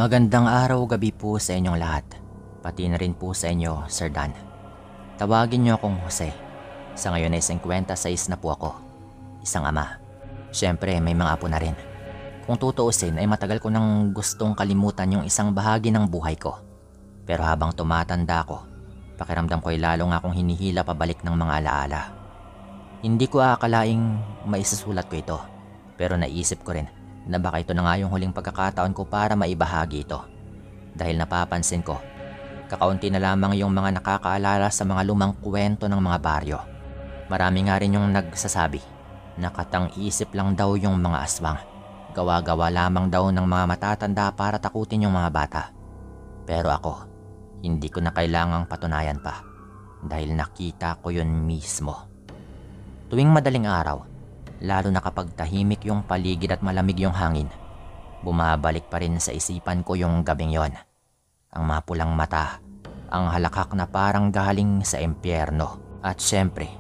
Magandang araw gabi po sa inyong lahat. Pati na rin po sa inyo, Sir Dan. Tawagin niyo akong Jose. Sa ngayon ay 56 na po ako. Isang ama. Siyempre may mga apo na rin. Kung tutuusin ay matagal ko nang gustong kalimutan yung isang bahagi ng buhay ko. Pero habang tumatanda ako, pakiramdam ko ay lalo nga akong hinihila pabalik ng mga alaala. Hindi ko aakalaing maisusulat ko ito. Pero naisip ko rin na baka ito na nga yung huling pagkakataon ko para maibahagi ito. Dahil napapansin ko, kakaunti na lamang yung mga nakakaalala sa mga lumang kwento ng mga baryo. Marami nga rin yung nagsasabi na katang-isip lang daw yung mga aswang. Gawa-gawa lamang daw ng mga matatanda para takutin yung mga bata. Pero ako, hindi ko na kailangang patunayan pa dahil nakita ko yun mismo. Tuwing madaling araw, lalo na kapag tahimik yung paligid at malamig yung hangin, bumabalik pa rin sa isipan ko yung gabing yon. Ang mapulang mata, ang halakhak na parang galing sa impyerno. At syempre,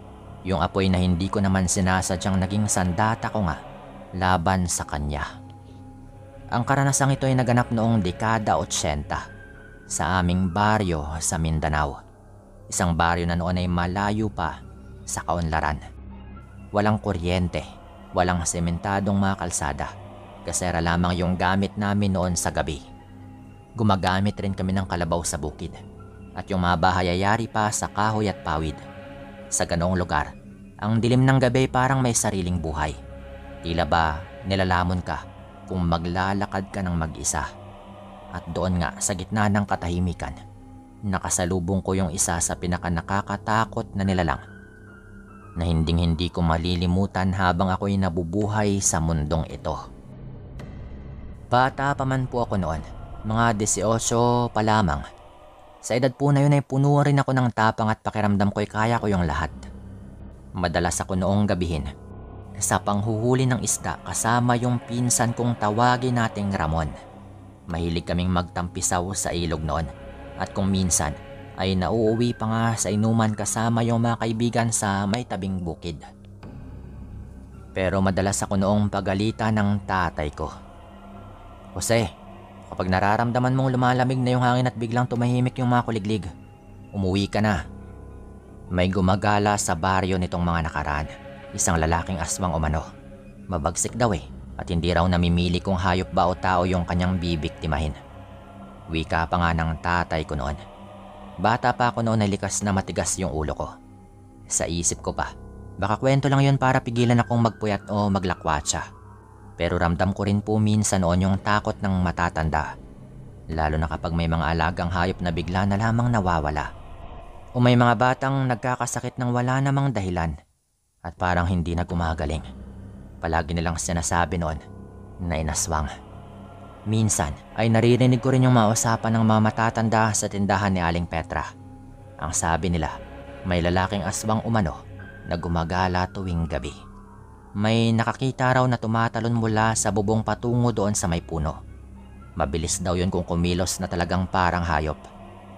yung apoy na hindi ko naman sinasadyang naging sandata ko nga laban sa kanya. Ang karanasang ito ay naganap noong dekada 80 sa aming baryo sa Mindanao. Isang baryo na noon ay malayo pa sa kaunlaran. Walang kuryente, walang sementadong mga kalsada. Kasera lamang yung gamit namin noon sa gabi. Gumagamit rin kami ng kalabaw sa bukid. At yung mga bahay ay yari pa sa kahoy at pawid. Sa ganong lugar, ang dilim ng gabi parang may sariling buhay. Tila ba nilalamon ka kung maglalakad ka ng mag-isa. At doon nga sa gitna ng katahimikan, nakasalubong ko yung isa sa pinakanakakatakot na nilalang na hinding-hindi ko malilimutan habang ako'y nabubuhay sa mundong ito. Bata pa man po ako noon, mga 18 pa lamang. Sa edad po na yun ay puno rin ako ng tapang at pakiramdam ko'y kaya ko yung lahat. Madalas ako noong gabihin sa panghuhuli ng isda kasama yung pinsan kong tawagin nating Ramon. Mahilig kaming magtampisaw sa ilog noon at kung minsan ay nauuwi pa nga sa inuman kasama yung mga kaibigan sa may tabing bukid. Pero madalas ako noong pagalitan ng tatay ko. Jose, kapag nararamdaman mong lumalamig na yung hangin at biglang tumahimik yung mga kuliglig, umuwi ka na. May gumagala sa baryo nitong mga nakaraan, isang lalaking aswang umano. Mabagsik daw at hindi raw namimili kung hayop ba o tao yung kanyang bibiktimahin. Wika pa nga ng tatay ko noon. Bata pa ako noon ay likas na matigas yung ulo ko. Sa isip ko pa, baka kwento lang yun para pigilan akong magpuyat o maglakwatsa. Pero ramdam ko rin po minsan noon yung takot ng matatanda. Lalo na kapag may mga alagang hayop na bigla na lamang nawawala. O may mga batang nagkakasakit ng wala namang dahilan at parang hindi na gumagaling. Palagi nilang sinasabi noon na inaswang. Minsan ay naririnig ko rin yung mausapan ng mga matatanda sa tindahan ni Aling Petra. Ang sabi nila, may lalaking aswang umano na gumagala tuwing gabi. May nakakita raw na tumatalon mula sa bubong patungo doon sa may puno. Mabilis daw yun kung kumilos na talagang parang hayop.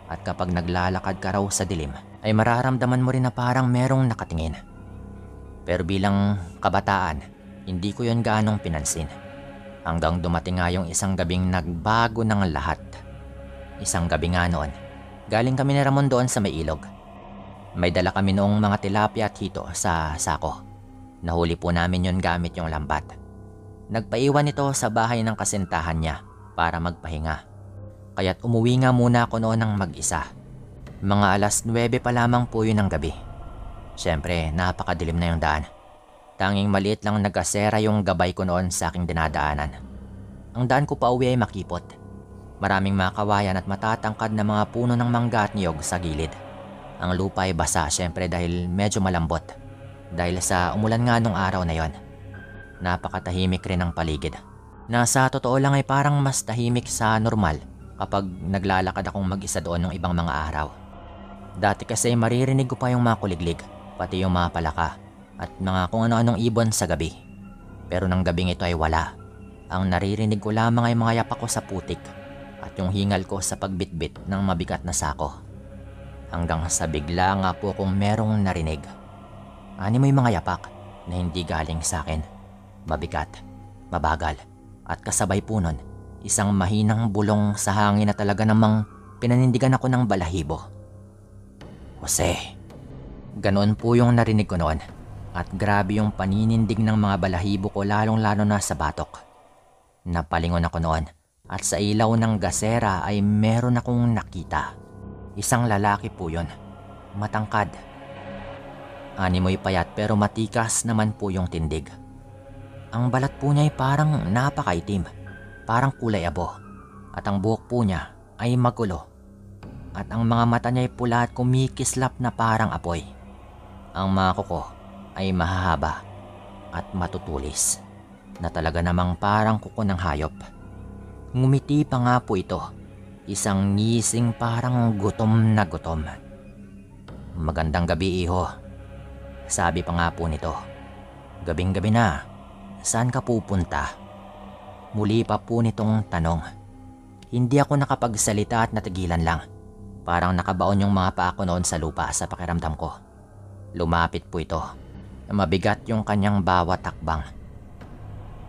At kapag naglalakad ka raw sa dilim, ay mararamdaman mo rin na parang merong nakatingin. Pero bilang kabataan, hindi ko yun gaanong pinansin. Hanggang dumating nga yung isang gabing nagbago ng lahat. Isang gabi nga noon, galing kami ni Ramon doon sa may ilog. May dala kami noong mga tilapia at hito sa sako. Nahuli po namin yon gamit yung lambat. Nagpaiwan ito sa bahay ng kasintahan niya para magpahinga. Kaya't umuwi nga muna ako noon ng mag-isa. Mga alas 9 pa lamang po yun ng gabi. Siyempre, napakadilim na yung daan. Tanging maliit lang nagkasera yung gabay ko noon sa aking dinadaanan. Ang daan ko pa uwi ay makipot. Maraming mga kawayan at matatangkad na mga puno ng mangga at niyog sa gilid. Ang lupa ay basa siyempre dahil medyo malambot. Dahil sa umulan nga nung araw na yon. Napakatahimik rin ang paligid. Nasa totoo lang ay parang mas tahimik sa normal kapag naglalakad akong mag-isa doon ng ibang mga araw. Dati kasi maririnig ko pa yung mga kuliglig, pati yung mga palaka. At mga kung ano-anong ibon sa gabi. Pero nang gabing ito ay wala. Ang naririnig ko lamang ay mga yapak ko sa putik at yung hingal ko sa pagbitbit ng mabigat na sako. Hanggang sa bigla nga po kung merong narinig. Ani mo yung mga yapak na hindi galing sa akin. Mabigat, mabagal at kasabay po nun Isang mahinang bulong sa hangin na talaga namang pinanindigan ako ng balahibo. Jose. Ganoon po yung narinig ko noon. At grabe yung paninindig ng mga balahibo ko lalong-lalo na sa batok. Napalingon ako noon at sa ilaw ng gasera ay meron akong nakita. Isang lalaki po yun. Matangkad. Animoy payat pero matikas naman po yung tindig. Ang balat po niya ay parang napakaitim. Parang kulay abo. At ang buhok po niya ay magulo. At ang mga mata niya ay pula at kumikislap na parang apoy. Ang mga kuko ay mahahaba at matutulis na talaga namang parang kuko ng hayop. Ngumiti pa nga po ito. Isang ngising parang gutom na gutom. Magandang gabi, iho. Sabi pa nga po nito. Gabing-gabi na. Saan ka pupunta? Muli pa po nitong tanong. Hindi ako nakapagsalita at natigilan lang. Parang nakabaon yung mga paa ko noon sa lupa sa pakiramdam ko. Lumapit po ito. Mabigat yung kanyang bawat takbang.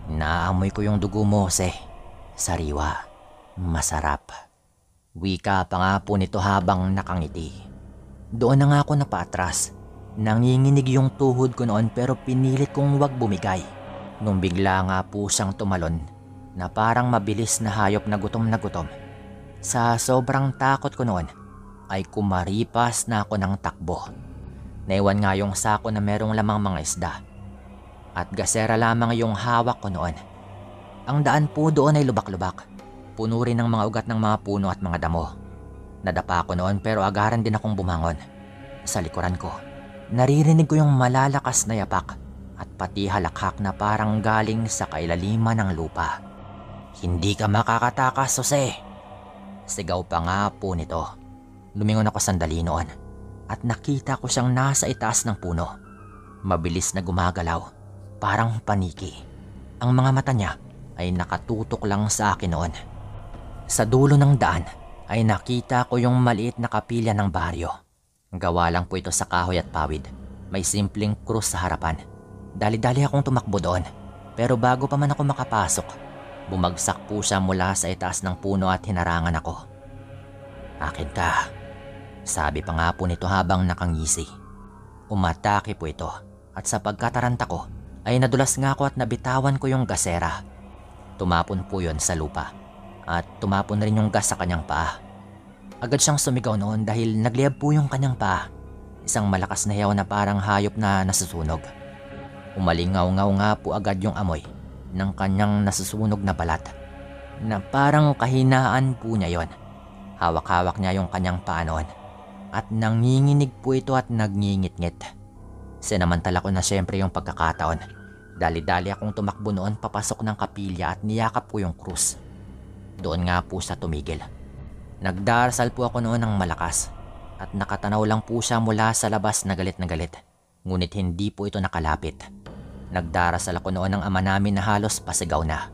Naamoy ko yung dugo mo, Jose. Sariwa. Masarap. Wika pa nga po nito habang nakangiti. Doon na nga ako napaatras. Nanginginig yung tuhod ko noon pero pinilit kong wag bumigay. Nung bigla nga po siyang tumalon na parang mabilis na hayop na gutom. Sa sobrang takot ko noon ay kumaripas na ako ng takbo. Naiwan nga yung sako na merong lamang mga isda. At gasera lamang yung hawak ko noon. Ang daan po doon ay lubak-lubak. Puno rin ng mga ugat ng mga puno at mga damo. Nadapa ko noon pero agaran din akong bumangon. Sa likuran ko, naririnig ko yung malalakas na yapak at pati halakhak na parang galing sa kailaliman ng lupa. Hindi ka makakatakas, Jose. Sigaw pa nga po nito. Lumingon ako sandali noon. At nakita ko siyang nasa itaas ng puno. Mabilis na gumagalaw, parang paniki. Ang mga mata niya ay nakatutok lang sa akin noon. Sa dulo ng daan ay nakita ko yung maliit na kapilya ng baryo. Gawa lang po ito sa kahoy at pawid. May simpleng krus sa harapan. Dali-dali akong tumakbo doon. Pero bago pa man ako makapasok, bumagsak po siya mula sa itaas ng puno at hinarangan ako. Akin ka. Sabi pa nga po nito habang nakangisi. Umatake po ito at sa pagkataranta ko ay nadulas nga ako at nabitawan ko yung gasera. Tumapon po yon sa lupa at tumapon rin yung gas sa kanyang paa. Agad siyang sumigaw noon dahil nagliyab po yung kanyang paa. Isang malakas na hiyaw na parang hayop na nasusunog. Umalingaw-ngaw nga po agad yung amoy ng kanyang nasusunog na balat na parang kahinaan po niya yon. Hawak-hawak niya yung kanyang paa noon. At nanginginig po ito at nagngingit-ngit. Sinamantala ko na syempre yung pagkakataon. Dali-dali akong tumakbo noon papasok ng kapilya at niyakap ko yung krus. Doon nga po siya tumigil. Nagdarasal po ako noon ng malakas. At nakatanaw lang po siya mula sa labas na galit. Ngunit hindi po ito nakalapit. Nagdarasal ako noon ng ama namin na halos pasigaw na.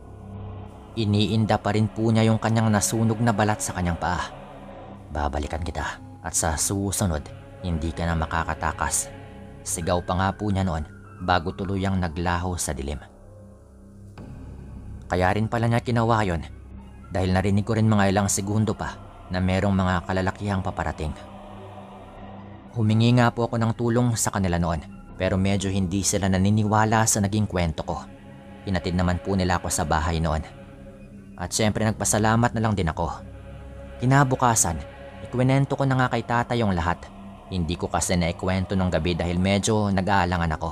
Iniinda pa rin po niya yung kanyang nasunog na balat sa kanyang paa. Babalikan kita. At sa susunod, hindi ka na makakatakas. Sigaw pa nga po niya noon bago tuluyang naglaho sa dilim. Kaya rin pala niya ginawa yun dahil narinig ko rin mga ilang segundo pa na merong mga kalalakihang paparating. Humingi nga po ako ng tulong sa kanila noon pero medyo hindi sila naniniwala sa naging kwento ko. Hinatid naman po nila ako sa bahay noon. At syempre nagpasalamat na lang din ako. Kinabukasan, ikwento ko na nga kay tata yung lahat. Hindi ko kasi naikwento nung gabi dahil medyo nag-aalangan ako.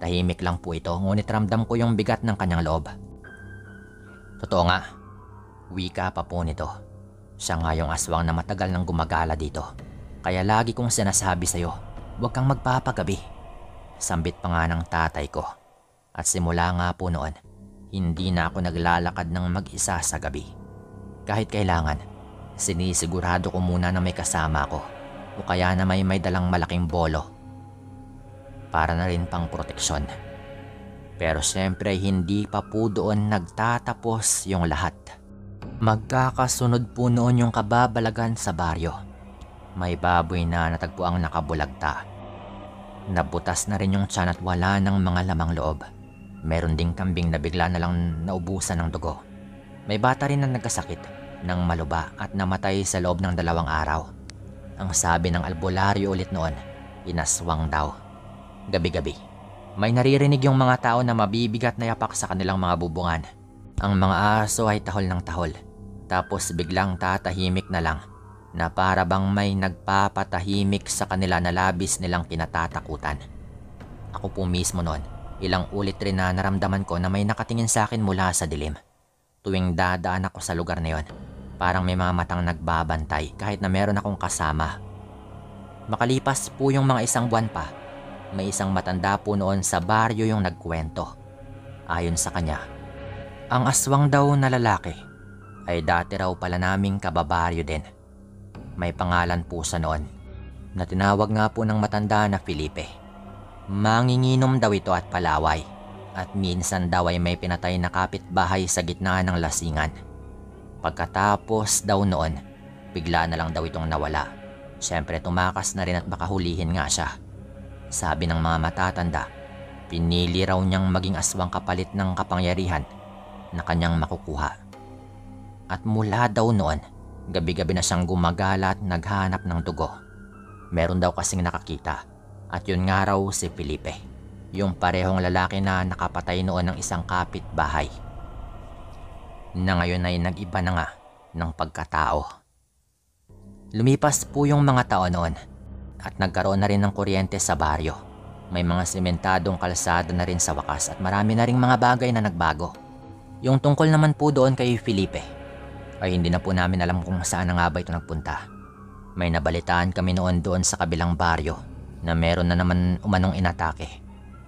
Tahimik lang po ito ngunit ramdam ko yung bigat ng kanyang loob. Totoo nga, wika pa po nito. Siya nga yung aswang na matagal nang gumagala dito. Kaya lagi kong sinasabi sa'yo, huwag kang magpapagabi. Sambit pa nga ng tatay ko. At simula nga po noon, hindi na ako naglalakad ng mag-isa sa gabi. Kahit kailangan, sinisigurado ko muna na may kasama ako o kaya na may dalang malaking bolo para na rin pang proteksyon. Pero syempre hindi pa po doon nagtatapos yung lahat. Magkakasunod po noon yung kababalagan sa baryo. May baboy na natagpuang nakabulagta. Nabutas na rin yung tiyan at wala ng mga lamang loob. Meron ding kambing na bigla na lang naubusan ng dugo. May bata rin na nagkasakit ng maluba at namatay sa loob ng 2 araw. Ang sabi ng albularyo ulit noon, inaswang daw. Gabi-gabi, may naririnig yung mga tao na mabibigat na yapak sa kanilang mga bubungan. Ang mga aso ay tahol ng tahol, tapos biglang tatahimik na lang na para bang may nagpapatahimik sa kanila na labis nilang kinatatakutan. Ako po mismo noon, ilang ulit rin na naramdaman ko na may nakatingin sa akin mula sa dilim. Tuwing dadaan ako sa lugar na yon, parang may mga matang nagbabantay kahit na meron akong kasama. Makalipas po yung mga 1 buwan pa, may isang matanda po noon sa baryo yung nagkwento. Ayon sa kanya, ang aswang daw na lalaki ay dati raw pala naming kababaryo din. May pangalan po sa noon na tinawag nga po ng matanda na Felipe. Manginginom daw ito at palaway, at minsan daw ay may pinatay na kapitbahay sa gitna ng lasingan. Pagkatapos daw noon, bigla na lang daw itong nawala. Siyempre tumakas na rin at baka hulihin nga siya. Sabi ng mga matatanda, pinili raw niyang maging aswang kapalit ng kapangyarihan na kanyang makukuha. At mula daw noon, gabi-gabi na siyang gumagala at naghanap ng dugo. Meron daw kasing nakakita, at yun nga raw si Felipe, yung parehong lalaki na nakapatay noon ng isang kapitbahay, na ngayon ay nag-iba na nga ng pagkatao. Lumipas po yung mga taon noon at nagkaroon na rin ng kuryente sa baryo. May mga sementadong kalsada na rin sa wakas at marami na ring mga bagay na nagbago. Yung tungkol naman po doon kay Felipe, ay hindi na po namin alam kung saan na nga ba ito nagpunta. May nabalitaan kami noon doon sa kabilang baryo na meron na naman umanong inatake.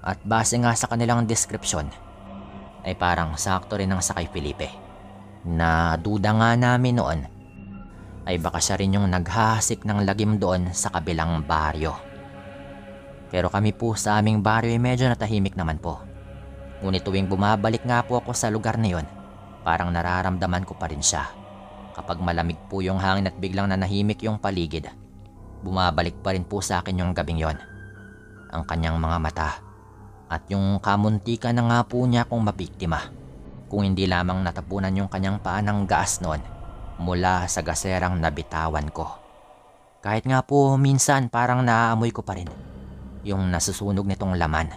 At base nga sa kanilang deskripsyon, ay parang sakto rin ang sa kay Felipe. Na duda nga namin noon, ay baka siya rin yung naghahasik ng lagim doon sa kabilang baryo. Pero kami po sa aming baryo ay medyo natahimik naman po. Ngunit tuwing bumabalik nga po ako sa lugar na yon, parang nararamdaman ko pa rin siya. Kapag malamig po yung hangin at biglang nanahimik yung paligid, bumabalik pa rin po sa akin yung gabing yon. Ang kanyang mga mata at yung kamuntika na nga po niya akong mabiktima. Kung hindi lamang natapunan yung kanyang paa ng gaas noon mula sa gaserang nabitawan ko. Kahit nga po minsan parang naaamoy ko pa rin yung nasusunog nitong laman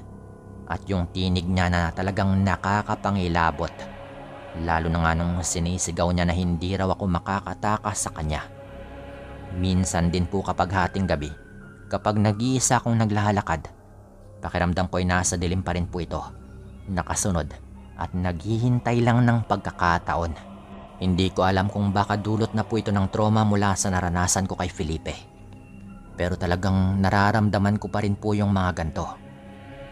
at yung tinig niya na talagang nakakapangilabot. Lalo na nga nung sinisigaw niya na hindi raw ako makakatakas sa kanya. Minsan din po kapag hating gabi, kapag nag-iisa akong naglalakad, pakiramdam ko ay nasa dilim pa rin po ito, nakasunod at naghihintay lang ng pagkakataon. Hindi ko alam kung baka dulot na po ito ng trauma mula sa naranasan ko kay Felipe. Pero talagang nararamdaman ko pa rin po yung mga ganito.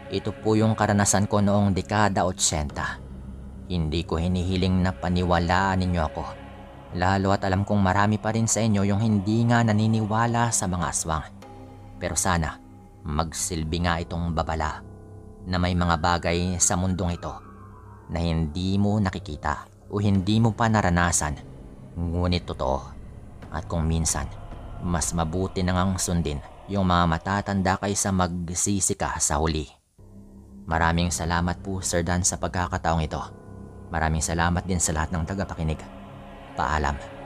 Ito po yung karanasan ko noong dekada 80. Hindi ko hinihiling na paniwalaan ninyo ako. Lalo at alam kong marami pa rin sa inyo yung hindi nga naniniwala sa mga aswang. Pero sana magsilbi nga itong babala na may mga bagay sa mundong ito na hindi mo nakikita o hindi mo pa naranasan, ngunit totoo. At kung minsan, mas mabuti na ngang sundin yung mga matatanda kaysa magsisi ka sa huli. Maraming salamat po Sir Dan sa pagkakataong ito. Maraming salamat din sa lahat ng tagapakinig. Paalam.